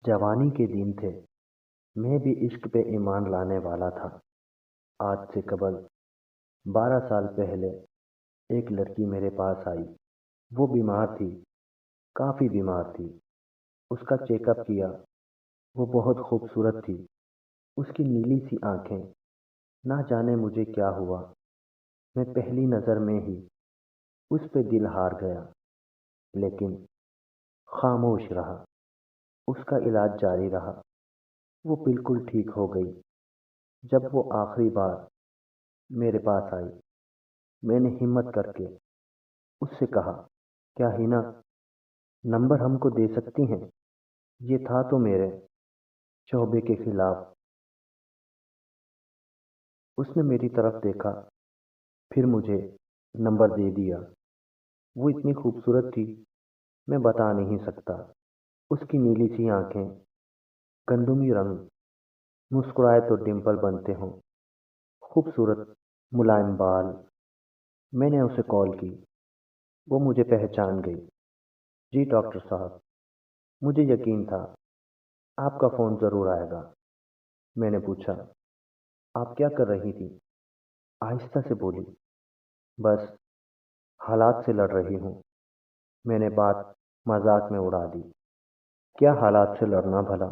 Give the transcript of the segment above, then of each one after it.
جوانی کے دن تھے، میں بھی عشق پہ ایمان لانے والا تھا۔ آج سے قبل 12 سال پہلے ایک لڑکی میرے پاس آئی۔ وہ بیمار تھی، کافی بیمار تھی۔ اس کا چیک اپ کیا، وہ بہت خوبصورت تھی۔ اس کی نیلی سی آنکھیں، نہ جانے مجھے کیا ہوا، میں پہلی نظر میں ہی اس پہ دل ہار گیا، لیکن خاموش رہا۔ اس کا علاج جاری رہا، وہ بالکل ٹھیک ہو گئی۔ جب وہ آخری بار میرے پاس آئی، میں نے ہمت کر کے اس سے کہا، کیا ہینا نمبر ہم کو دے سکتی ہیں؟ یہ تھا تو میرے شعبے کے خلاف۔ اس نے میری طرف دیکھا، پھر مجھے نمبر دے دیا۔ وہ اتنی خوبصورت تھی، میں بتا نہیں سکتا۔ اس کی نیلی سی آنکھیں، گندمی رنگ، مسکرائے تو ڈمپل بنتے ہوں، خوبصورت ملائم بال۔ میں نے اسے کال کی، وہ مجھے پہچان گئی۔ جی ڈاکٹر صاحب، مجھے یقین تھا آپ کا فون ضرور آئے گا۔ میں نے پوچھا، آپ کیا کر رہی تھی؟ آہستہ سے بولی، بس حالات سے لڑ رہی ہوں۔ میں نے بات مذاق میں اڑا دی۔ کیا حالات سے لڑنا بھلا؟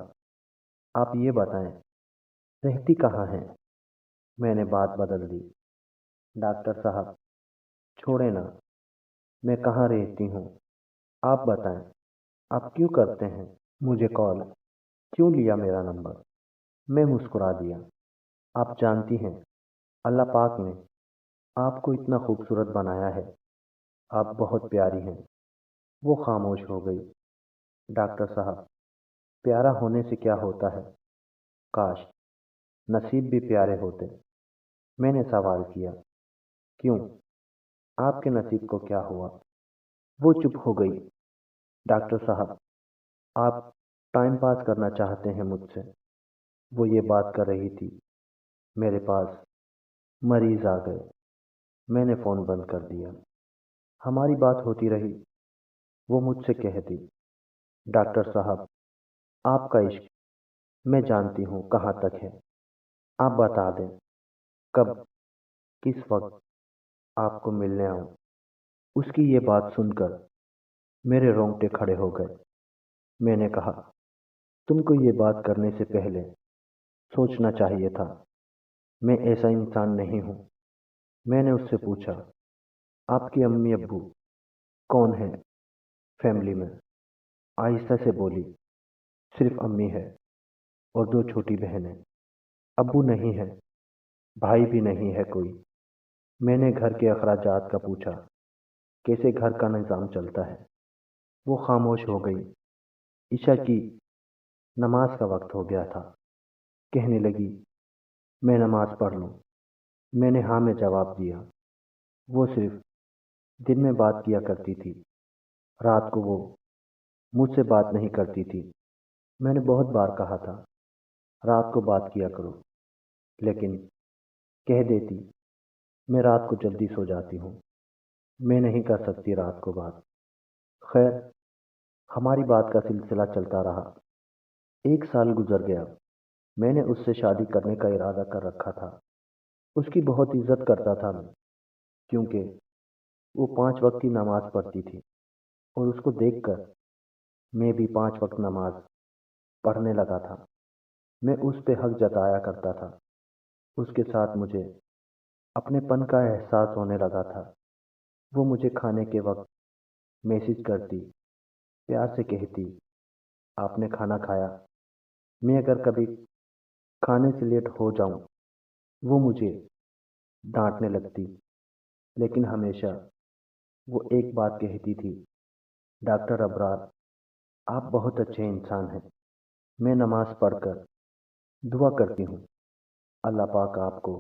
آپ یہ بتائیں، رہتی کہاں ہیں؟ میں نے بات بدل دی۔ ڈاکٹر صاحب چھوڑے نا، میں کہاں رہتی ہوں؟ آپ بتائیں، آپ کیوں کرتے ہیں مجھے کال؟ کیوں لیا میرا نمبر؟ میں مسکرا دیا۔ آپ جانتی ہیں، اللہ پاک نے آپ کو اتنا خوبصورت بنایا ہے، آپ بہت پیاری ہیں۔ وہ خاموش ہو گئی۔ ڈاکٹر صاحب، پیارا ہونے سے کیا ہوتا ہے؟ کاش نصیب بھی پیارے ہوتے۔ میں نے سوال کیا، کیوں؟ آپ کے نصیب کو کیا ہوا؟ وہ چپ ہو گئی۔ ڈاکٹر صاحب، آپ ٹائم پاس کرنا چاہتے ہیں مجھ سے؟ وہ یہ بات کر رہی تھی، میرے پاس مریض آ گئے۔ میں نے فون بند کر دیا۔ ہماری بات ہوتی رہی۔ وہ مجھ سے کہتی، ڈاکٹر صاحب، آپ کا عشق میں جانتی ہوں کہاں تک ہے، آپ بتا دیں کب، کس وقت آپ کو ملنے آؤں۔ اس کی یہ بات سن کر میرے رونگٹے کھڑے ہو گئے۔ میں نے کہا، تم کو یہ بات کرنے سے پہلے سوچنا چاہیے تھا، میں ایسا انسان نہیں ہوں۔ میں نے اس سے پوچھا، آپ کی امی ابو کون ہیں فیملی میں؟ آہستہ سے بولی، صرف امی ہے اور 2 چھوٹی بہنیں، ابو نہیں ہے، بھائی بھی نہیں ہے کوئی۔ میں نے گھر کے اخراجات کا پوچھا، کیسے گھر کا نظام چلتا ہے؟ وہ خاموش ہو گئی۔ عشاء کی نماز کا وقت ہو گیا تھا۔ کہنے لگی، میں نماز پڑھ لوں؟ میں نے ہاں میں جواب دیا۔ وہ صرف دن میں بات کیا کرتی تھی، رات کو وہ مجھ سے بات نہیں کرتی تھی۔ میں نے بہت بار کہا تھا، رات کو بات کیا کرو، لیکن کہہ دیتی، میں رات کو جلدی سو جاتی ہوں، میں نہیں کر سکتی رات کو بات۔ خیر، ہماری بات کا سلسلہ چلتا رہا۔ 1 سال گزر گیا۔ میں نے اس سے شادی کرنے کا ارادہ کر رکھا تھا۔ اس کی بہت عزت کرتا تھا میں، کیونکہ وہ 5 وقت کی نماز پڑھتی تھی، اور اس کو دیکھ کر میں بھی 5 وقت نماز پڑھنے لگا تھا۔ میں اس پہ حق جتایا کرتا تھا۔ اس کے ساتھ مجھے اپنے پن کا احساس ہونے لگا تھا۔ وہ مجھے کھانے کے وقت میسج کرتی، پیار سے کہتی، آپ نے کھانا کھایا؟ میں اگر کبھی کھانے سے لیٹ ہو جاؤں، وہ مجھے ڈانٹنے لگتی، لیکن ہمیشہ وہ ایک بات کہتی تھی، ڈاکٹر ابرار، آپ بہت اچھے انسان ہیں۔ میں نماز پڑھ کر دعا کرتی ہوں، اللہ پاک آپ کو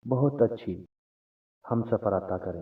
بہت اچھی ہم سفر عطا کرے۔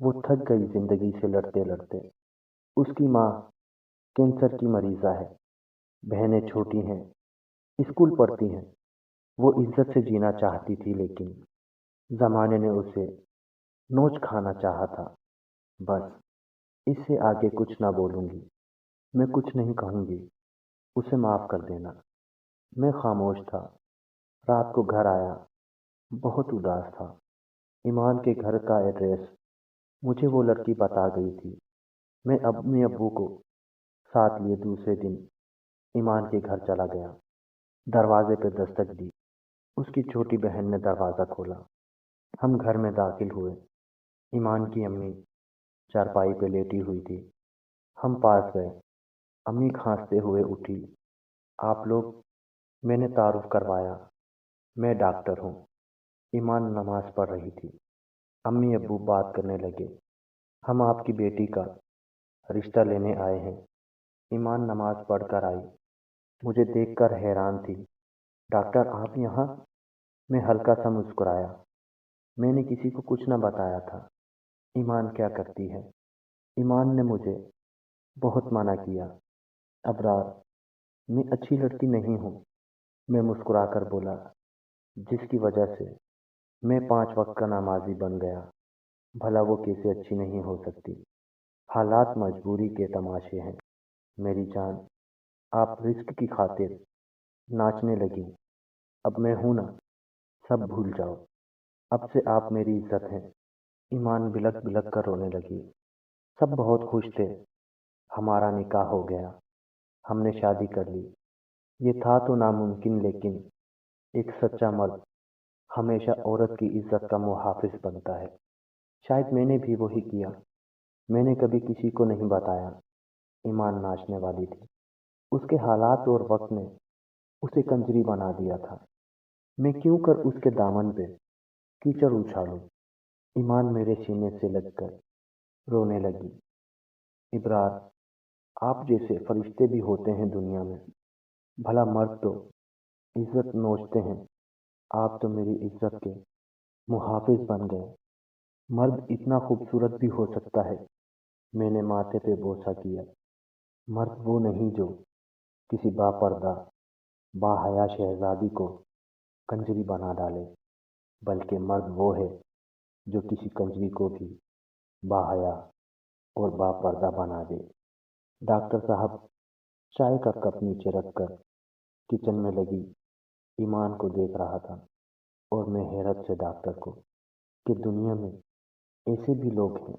وہ تھک گئی زندگی سے لڑتے لڑتے۔ اس کی ماں کینسر کی مریضہ ہے، بہنیں چھوٹی ہیں، اسکول پڑھتی ہیں۔ وہ عزت سے جینا چاہتی تھی لیکن زمانے نے اسے نوچ کھانا چاہا تھا۔ بس اس سے آگے کچھ نہ بولوں گی، میں کچھ نہیں کہوں گی، اسے معاف کر دینا۔ میں خاموش تھا۔ رات کو گھر آیا، بہت اداس تھا۔ ایمان کے گھر کا ایڈریس مجھے وہ لڑکی بتا گئی تھی۔ میں اپنے ابو کو ساتھ لیے دوسرے دن ایمان کے گھر چلا گیا۔ دروازے پہ دستک دی، اس کی چھوٹی بہن نے دروازہ کھولا۔ ہم گھر میں داخل ہوئے۔ ایمان کی امی چارپائی پہ لیٹی ہوئی تھی۔ ہم پاس گئے۔ امی کھانستے ہوئے اٹھی۔ آپ لوگ؟ میں نے تعارف کروایا۔ میں ڈاکٹر ہوں۔ ایمان نماز پڑھ رہی تھی۔ امی ابو بات کرنے لگے۔ ہم آپ کی بیٹی کا رشتہ لینے آئے ہیں۔ ایمان نماز پڑھ کر آئی، مجھے دیکھ کر حیران تھی۔ ڈاکٹر آپ یہاں؟ میں ہلکا سا مسکرایا۔ میں نے کسی کو کچھ نہ بتایا تھا۔ ایمان کیا کرتی ہے؟ ایمان نے مجھے بہت منع کیا۔ ابرار، میں اچھی لڑکی نہیں ہوں، میں مسکرا کر بولا، جس کی وجہ سے میں 5 وقت کا نمازی بن گیا۔ بھلا وہ کیسے اچھی نہیں ہو سکتی؟ حالات مجبوری کے تماشے ہیں۔ میری جان، آپ رزق کی خاطر ناچنے لگی۔ اب میں ہوں نا، سب بھول جاؤ۔ اب سے آپ میری عزت ہیں۔ ایمان بلک بلک کر رونے لگی۔ سب بہت خوش تھے۔ ہمارا نکاح ہو گیا، ہم نے شادی کر لی۔ یہ تھا تو ناممکن، لیکن ایک سچا مرد ہمیشہ عورت کی عزت کا محافظ بنتا ہے۔ شاید میں نے بھی وہی کیا۔ میں نے کبھی کسی کو نہیں بتایا۔ ایمان ناچنے والی تھی۔ اس کے حالات اور وقت نے اسے کنجری بنا دیا تھا۔ میں کیوں کر اس کے دامن پہ کیچڑ اچھالوں؟ ایمان میرے سینے سے لگ کر رونے لگی۔ ابرار، آپ جیسے فرشتے بھی ہوتے ہیں دنیا میں، بھلا مرد تو عزت نوچتے ہیں، آپ تو میری عزت کے محافظ بن گئے۔ مرد اتنا خوبصورت بھی ہو سکتا ہے۔ میں نے ماتھے پہ بوسہ کیا۔ مرد وہ نہیں جو کسی با پردہ با حیا شہزادی کو کنجری بنا ڈالے، بلکہ مرد وہ ہے جو کسی کنجری کو بھی با حیا اور با پردہ بنا دے۔ ڈاکٹر صاحب چائے کا کپ نیچے رکھ کر کچن میں لگی ایمان کو دیکھ رہا تھا، اور میں حیرت سے ڈاکٹر کو کہ دنیا میں ایسے بھی لوگ ہیں